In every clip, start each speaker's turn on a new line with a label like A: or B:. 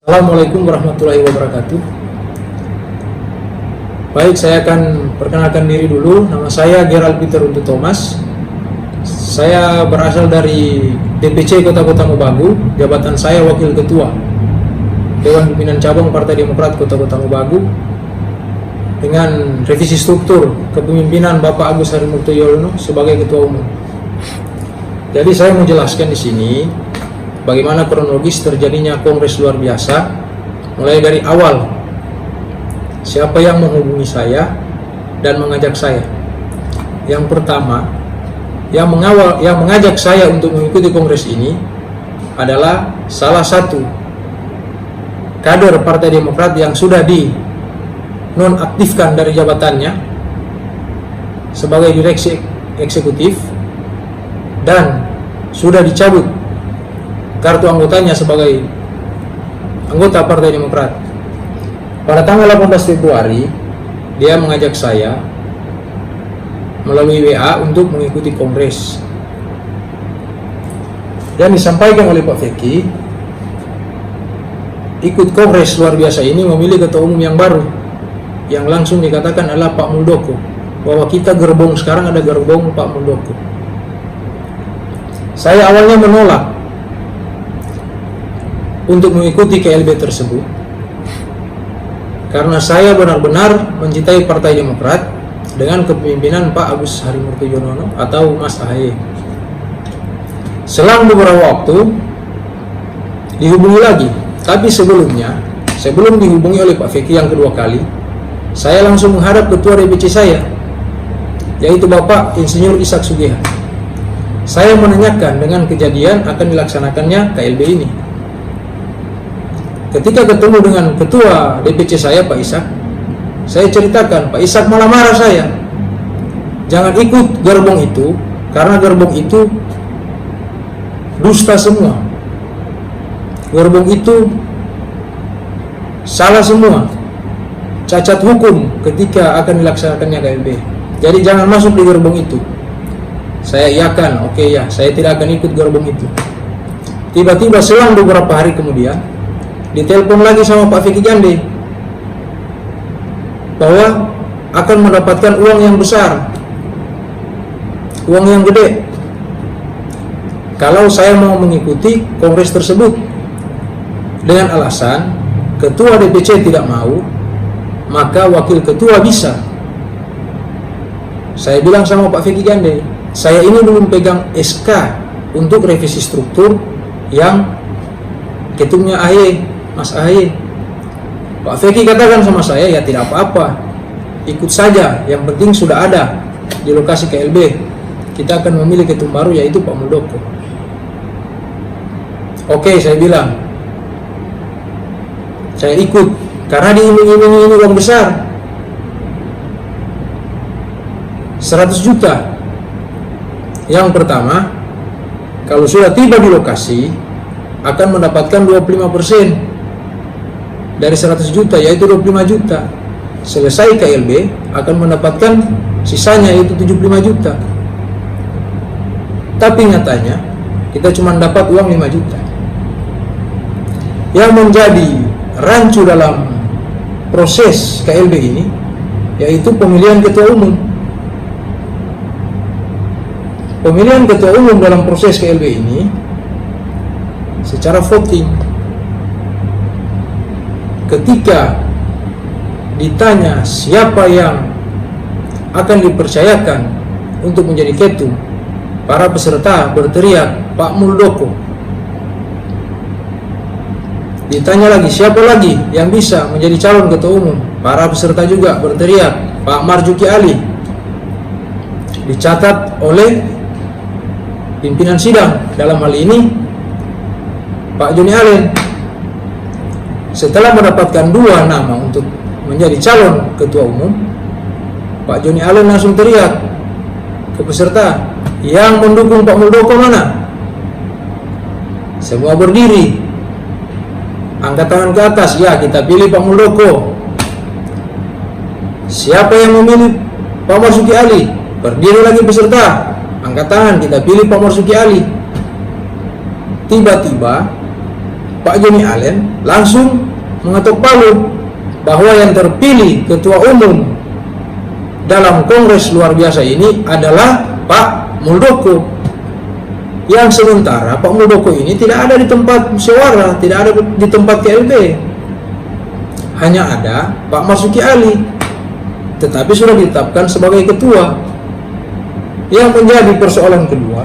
A: Assalamualaikum warahmatullahi wabarakatuh. Baik, saya akan perkenalkan diri dulu. Nama saya Gerald Peter Untu Thomas. Saya berasal dari DPC Kota Kota Mobagu. Jabatan saya Wakil Ketua Dewan Pimpinan Cabang Partai Demokrat Kota Kota Mobagu. Dengan revisi struktur kepemimpinan Bapak Agus Harimurti Yudhoyono sebagai Ketua Umum. Jadi saya mau jelaskan di sini bagaimana kronologis terjadinya kongres luar biasa, mulai dari awal siapa yang menghubungi saya dan mengajak saya. Yang pertama, yang mengajak saya untuk mengikuti kongres ini adalah salah satu kader Partai Demokrat yang sudah dinonaktifkan dari jabatannya sebagai direksi eksekutif dan sudah dicabut kartu anggotanya sebagai anggota Partai Demokrat. Pada tanggal 18 Februari, dia mengajak saya melalui WA untuk mengikuti kongres. Dan disampaikan oleh Pak Feki, ikut kongres luar biasa ini memilih ketua umum yang baru, yang langsung dikatakan adalah Pak Muldoko, bahwa kita gerbong sekarang ada gerbong Pak Muldoko. Saya awalnya menolak untuk mengikuti KLB tersebut karena saya benar-benar mencintai Partai Demokrat dengan kepemimpinan Pak Agus Harimurti Yudhoyono atau Mas AHY. Selang beberapa waktu dihubungi lagi, tapi sebelumnya, sebelum dihubungi oleh Pak Feki yang kedua kali, saya langsung menghadap ketua DPC saya, yaitu Bapak Insinyur Ishak Sugihan. Saya menanyakan dengan kejadian akan dilaksanakannya KLB ini. Ketika ketemu dengan ketua DPC saya, Pak Ishak, saya ceritakan, Pak Ishak malah marah saya. Jangan ikut gerbong itu, karena gerbong itu dusta semua. Gerbong itu salah semua, cacat hukum ketika akan dilaksanakannya KLB. Jadi jangan masuk di gerbong itu. Saya iakan, oke ya, saya tidak akan ikut gerbong itu. Tiba-tiba selang beberapa hari kemudian, ditelepon lagi sama Pak Feki Jande bahwa akan mendapatkan uang yang besar, uang yang gede, kalau saya mau mengikuti kongres tersebut. Dengan alasan ketua DPC tidak mau, maka wakil ketua bisa. Saya bilang sama Pak Feki Jande, saya ini belum pegang SK untuk revisi struktur yang ketumnya AHY, Mas AHY. Pak Feki katakan sama saya, ya tidak apa-apa, ikut saja, yang penting sudah ada di lokasi KLB. Kita akan memilih ketum baru, yaitu Pak Muldoko. Oke, saya bilang, saya ikut, karena diiming-imingi ini uang besar, 100 juta. Yang pertama, kalau sudah tiba di lokasi, akan mendapatkan 25% dari 100 juta, yaitu 25 juta. Selesai KLB akan mendapatkan sisanya, yaitu 75 juta. Tapi nyatanya kita cuma dapat uang 5 juta. Yang menjadi rancu dalam proses KLB ini yaitu pemilihan ketua umum. Pemilihan ketua umum dalam proses KLB ini secara voting. Ketika ditanya siapa yang akan dipercayakan untuk menjadi ketum, para peserta berteriak Pak Muldoko. Ditanya lagi siapa lagi yang bisa menjadi calon ketua umum, para peserta juga berteriak Pak Marzuki Ali. Dicatat oleh pimpinan sidang, dalam hal ini Pak Joni Allen. Setelah mendapatkan 2 nama untuk menjadi calon ketua umum, Pak Joni Allen langsung teriak ke peserta, yang mendukung Pak Muldoko mana? Semua berdiri, angkat tangan ke atas, ya kita pilih Pak Muldoko. Siapa yang memilih Pak Marzuki Ali? Berdiri lagi peserta, angkat tangan, kita pilih Pak Marzuki Ali. Tiba-tiba Pak Joni Allen langsung mengetuk palu bahwa yang terpilih ketua umum dalam kongres luar biasa ini adalah Pak Muldoko. Yang sementara Pak Muldoko ini tidak ada di tempat musyawarah, tidak ada di tempat KLB. Hanya ada Pak Marzuki Ali, tetapi sudah ditetapkan sebagai ketua. Yang menjadi persoalan kedua,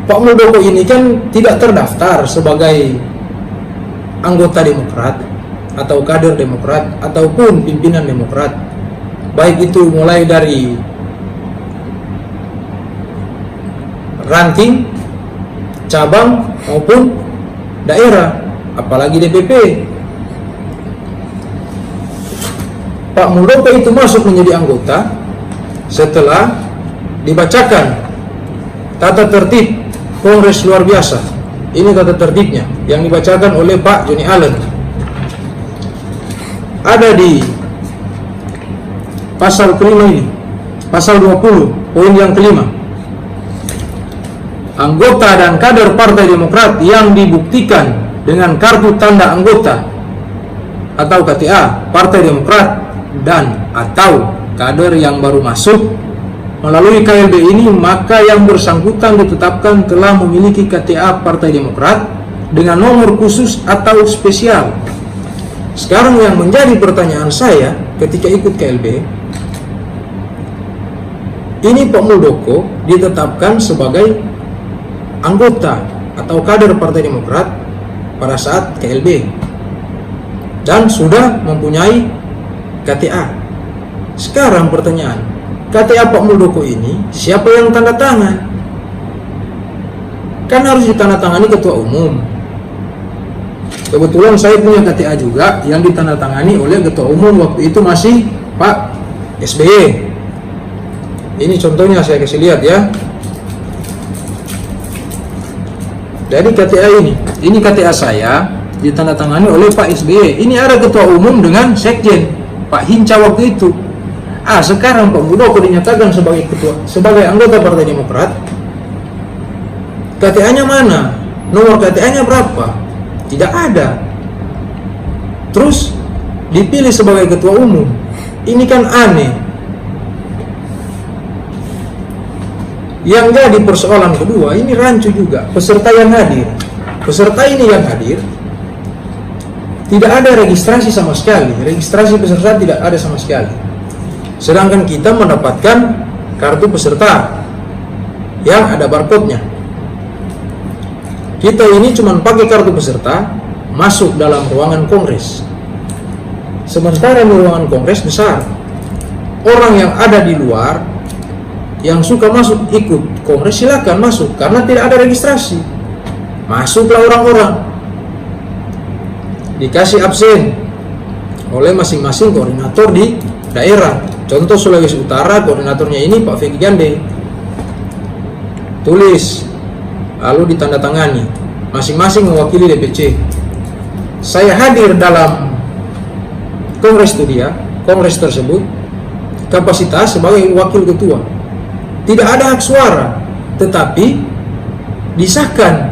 A: Pak Muldoko ini kan tidak terdaftar sebagai anggota Demokrat atau kader Demokrat ataupun pimpinan Demokrat, baik itu mulai dari ranting, cabang maupun daerah, apalagi DPP. Pak Muldoko itu masuk menjadi anggota setelah dibacakan tata tertib Kongres luar biasa. Ini tata tertibnya yang dibacakan oleh Pak Joni Allen. Ada di pasal kelima ini, pasal 20, poin yang kelima. Anggota dan kader Partai Demokrat yang dibuktikan dengan kartu tanda anggota atau KTA Partai Demokrat dan atau kader yang baru masuk melalui KLB ini, maka yang bersangkutan ditetapkan telah memiliki KTA Partai Demokrat dengan nomor khusus atau spesial. Sekarang yang menjadi pertanyaan saya ketika ikut KLB, ini Pak Muldoko ditetapkan sebagai anggota atau kader Partai Demokrat pada saat KLB dan sudah mempunyai KTA. Sekarang pertanyaan, KTA Pak Muldoko ini siapa yang tanda tangan? Kan harus ditandatangani ketua umum. Kebetulan saya punya KTA juga yang ditandatangani oleh ketua umum waktu itu masih Pak SBY. Ini contohnya saya kasih lihat ya. Jadi KTA ini KTA saya ditandatangani oleh Pak SBY. Ini ada ketua umum dengan sekjen Pak Hinca waktu itu. Sekarang Pak Muldoko dinyatakan sebagai anggota Partai Demokrat. KTA-nya mana? Nomor KTA-nya berapa? Tidak ada. Terus dipilih sebagai ketua umum. Ini kan aneh. Yang jadi persoalan kedua, ini rancu juga peserta yang hadir. Peserta ini yang hadir tidak ada registrasi sama sekali. Registrasi peserta tidak ada sama sekali. Sedangkan kita mendapatkan kartu peserta yang ada barcode-nya. Kita ini cuma pakai kartu peserta masuk dalam ruangan kongres. Sementara di ruangan kongres besar, orang yang ada di luar yang suka masuk ikut kongres silakan masuk karena tidak ada registrasi. Masuklah orang-orang, dikasih absen oleh masing-masing koordinator di daerah. Contoh Sulawesi Utara, koordinatornya ini Pak Feki Gande. Tulis, lalu ditandatangani. Masing-masing mewakili DPC. Saya hadir dalam kongres kongres tersebut, kapasitas sebagai wakil ketua. Tidak ada hak suara, tetapi disahkan,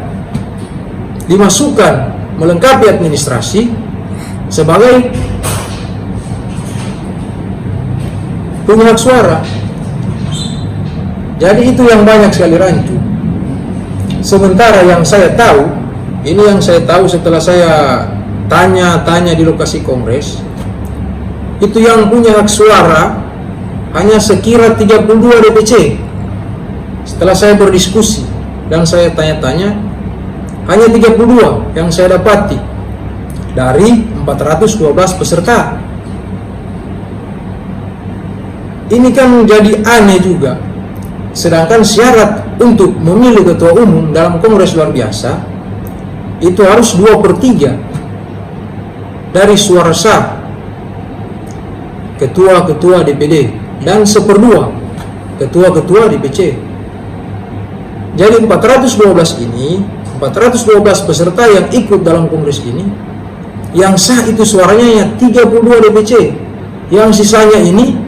A: dimasukkan, melengkapi administrasi sebagai punya hak suara. Jadi itu yang banyak sekali rancu. Sementara yang saya tahu, ini yang saya tahu setelah saya tanya-tanya di lokasi kongres, itu yang punya hak suara hanya sekira 32 DPC. Setelah saya berdiskusi dan saya tanya-tanya, hanya 32 yang saya dapati dari 412 peserta. Ini kan menjadi aneh juga. Sedangkan syarat untuk memilih ketua umum dalam kongres luar biasa itu harus 2/3 dari suara sah ketua-ketua DPD dan 1/2 ketua-ketua DPC. Jadi 412 ini, 412 peserta yang ikut dalam kongres ini, yang sah itu suaranya hanya 32 DPC. Yang sisanya ini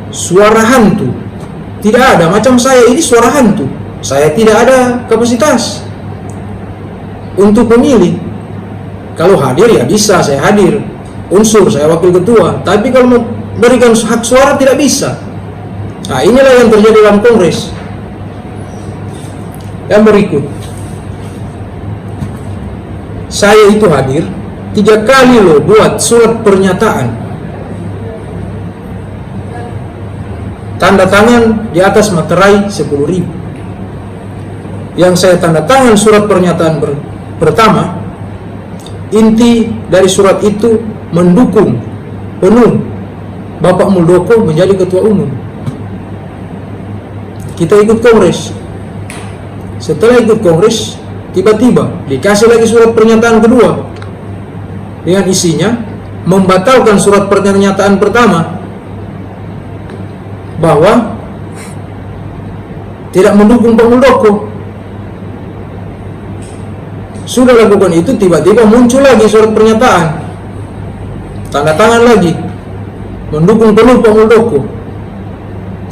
A: suara hantu. Tidak ada, macam saya ini suara hantu. Saya tidak ada kapasitas untuk memilih. Kalau hadir ya bisa, saya hadir. Unsur, saya wakil ketua. Tapi kalau memberikan hak suara tidak bisa. Nah, inilah yang terjadi dalam kongres. Yang berikut, saya itu hadir 3 kali loh buat surat pernyataan, tanda tangan di atas materai 10.000. Yang saya tanda tangan surat pernyataan pertama, inti dari surat itu mendukung penuh Bapak Muldoko menjadi ketua umum. Kita ikut kongres. Setelah ikut kongres, tiba-tiba dikasih lagi surat pernyataan kedua dengan isinya membatalkan surat pernyataan pertama bahwa tidak mendukung Pak Muldoko. Sudah lakukan itu, tiba-tiba muncul lagi surat pernyataan, tanda tangan lagi mendukung penuh Pak Muldoko.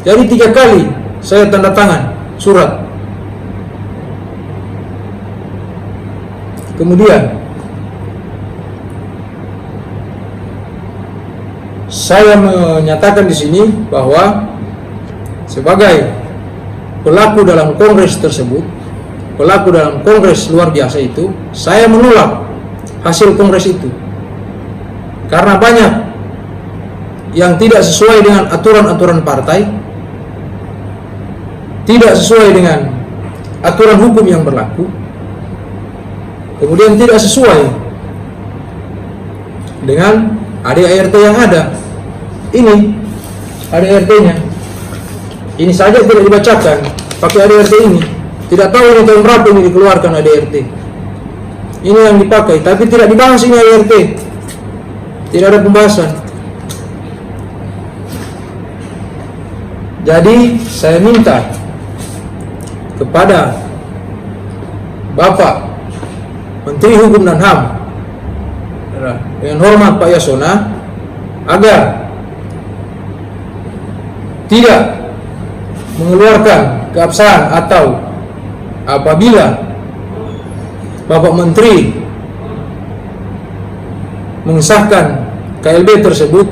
A: Jadi 3 kali saya tanda tangan surat. Kemudian saya menyatakan di sini bahwa sebagai pelaku dalam kongres tersebut, pelaku dalam kongres luar biasa itu, saya menolak hasil kongres itu karena banyak yang tidak sesuai dengan aturan-aturan partai, tidak sesuai dengan aturan hukum yang berlaku, kemudian tidak sesuai dengan ADART yang ada. Ini ADART-nya, ini saja tidak dibacakan pakai ADART ini. Tidak tahu ini tahun berapa ini dikeluarkan ADART. Ini yang dipakai, tapi tidak dibahas ini ADART. Tidak ada pembahasan. Jadi saya minta kepada Bapak Menteri Hukum dan HAM dengan hormat Pak Yasona agar tidak mengeluarkan keabsahan, atau apabila Bapak Menteri mengesahkan KLB tersebut,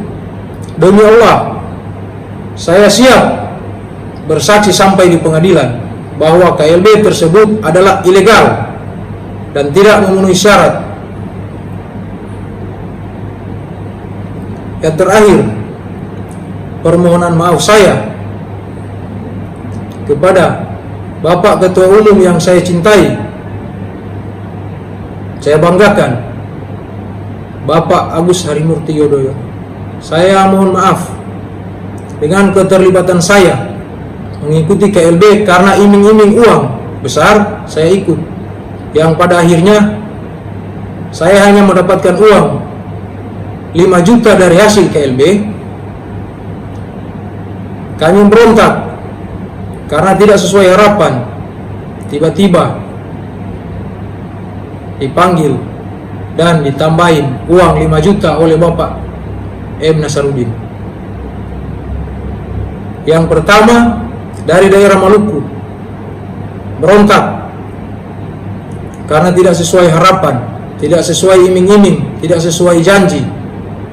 A: demi Allah saya siap bersaksi sampai di pengadilan bahwa KLB tersebut adalah ilegal dan tidak memenuhi syarat. Yang terakhir, permohonan maaf saya kepada Bapak Ketua Umum yang saya cintai, saya banggakan, Bapak Agus Harimurti Yudhoyono. Saya mohon maaf dengan keterlibatan saya mengikuti KLB karena iming-iming uang besar saya ikut, yang pada akhirnya saya hanya mendapatkan uang 5 juta dari hasil KLB. Kami berontak karena tidak sesuai harapan. Tiba-tiba dipanggil dan ditambahin uang 5 juta oleh Bapak M. Nasarudin. Yang pertama dari daerah Maluku, berontak karena tidak sesuai harapan, tidak sesuai iming-iming, tidak sesuai janji.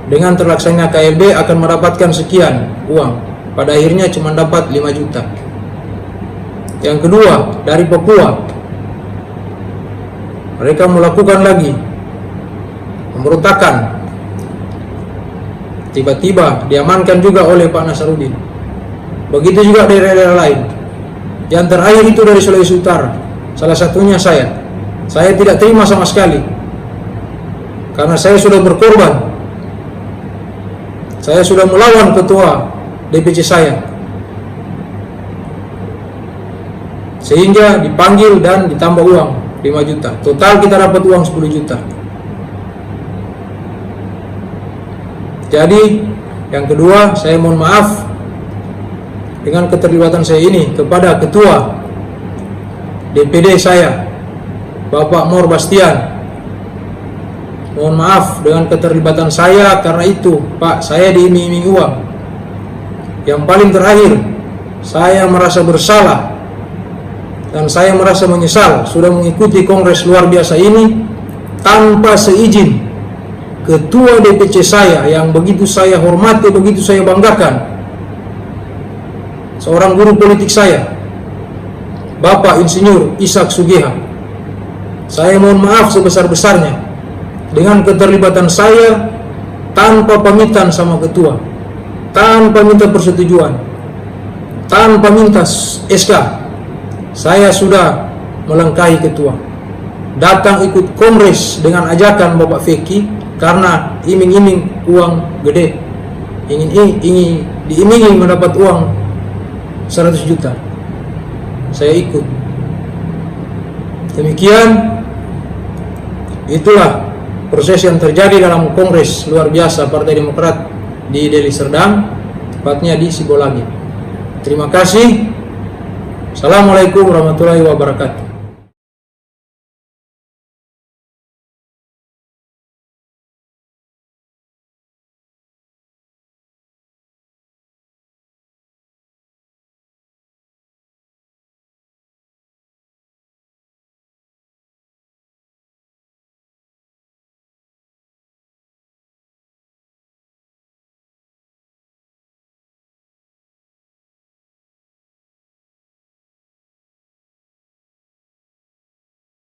A: Dengan terlaksananya KLB akan mendapatkan sekian uang, pada akhirnya cuma dapat 5 juta. Yang kedua dari Papua, mereka melakukan lagi pemberontakan, tiba-tiba diamankan juga oleh Pak Nasarudin. Begitu juga dari daerah lain. Yang terakhir itu dari Sulawesi Utara, salah satunya saya tidak terima sama sekali karena saya sudah berkorban. Saya sudah melawan ketua DPC saya, sehingga dipanggil dan ditambah uang 5 juta. Total kita dapat uang 10 juta. Jadi yang kedua, saya mohon maaf dengan keterlibatan saya ini kepada ketua DPD saya, Bapak Mor Bastian. Mohon maaf dengan keterlibatan saya karena itu, Pak, saya diiming-iming uang. Yang paling terakhir, saya merasa bersalah dan saya merasa menyesal sudah mengikuti kongres luar biasa ini tanpa seizin ketua DPC saya yang begitu saya hormati, begitu saya banggakan, seorang guru politik saya, Bapak Insinyur Ishak Sugiha. Saya mohon maaf sebesar-besarnya dengan keterlibatan saya tanpa pamitan sama ketua, tanpa minta persetujuan, tanpa minta SK. Saya sudah melangkahi ketua, datang ikut kongres dengan ajakan Bapak Feki karena iming-iming uang gede, ingin diiming mendapat uang 100 juta. Saya ikut. Demikian, itulah proses yang terjadi dalam kongres luar biasa Partai Demokrat di Deli Serdang, tepatnya di Sibolagi. Terima kasih. Assalamualaikum warahmatullahi wabarakatuh.